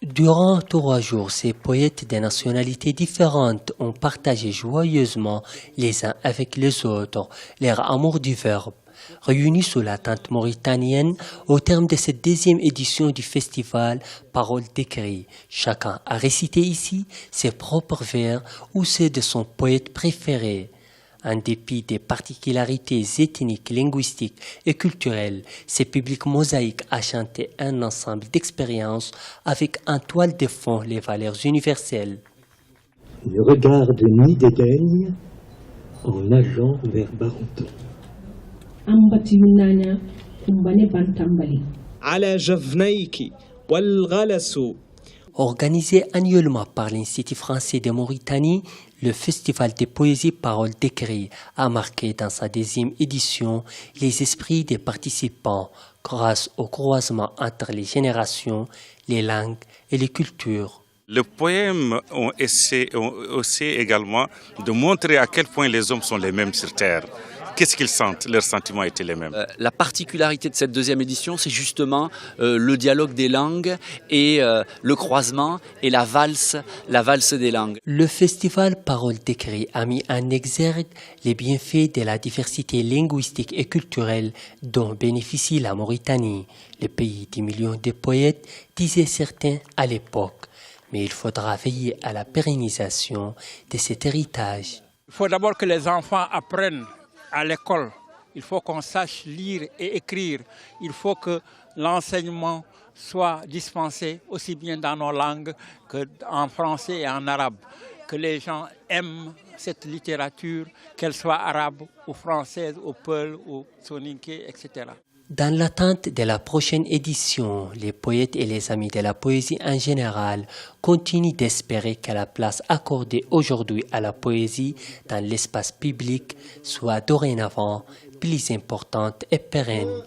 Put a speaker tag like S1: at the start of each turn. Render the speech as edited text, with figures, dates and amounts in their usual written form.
S1: Durant 3 jours, ces poètes de nationalités différentes ont partagé joyeusement les uns avec les autres leur amour du verbe. Réunis sous la tente mauritanienne, au terme de cette 2e édition du festival Paroles d'écrit, chacun a récité ici ses propres vers ou ceux de son poète préféré. En dépit des particularités ethniques, linguistiques et culturelles, ce public mosaïque a chanté un ensemble d'expériences avec en toile de fond les valeurs universelles.
S2: Ne regarde ni dédaigne en nageant vers Barenton.
S1: Organisé annuellement par l'Institut français de Mauritanie, le Festival de poésie Paroles d'écrit a marqué dans sa 2e édition les esprits des participants grâce au croisement entre les générations, les langues et les cultures.
S3: Les poèmes ont essayé également de montrer à quel point les hommes sont les mêmes sur Terre. Qu'est-ce qu'ils sentent? Leurs sentiments étaient les mêmes.
S4: La particularité de cette 2e édition, c'est justement le dialogue des langues et le croisement et la valse des langues.
S1: Le festival Paroles d'écrit a mis en exergue les bienfaits de la diversité linguistique et culturelle dont bénéficie la Mauritanie, le pays des millions de poètes, disaient certains à l'époque. Mais il faudra veiller à la pérennisation de cet héritage.
S5: Il faut d'abord que les enfants apprennent à l'école. Il faut qu'on sache lire et écrire. Il faut que l'enseignement soit dispensé aussi bien dans nos langues qu'en français et en arabe. Que les gens aiment cette littérature, qu'elle soit arabe ou française ou peul ou soninké, etc.
S1: Dans l'attente de la prochaine édition, les poètes et les amis de la poésie en général continuent d'espérer que la place accordée aujourd'hui à la poésie dans l'espace public soit dorénavant plus importante et pérenne.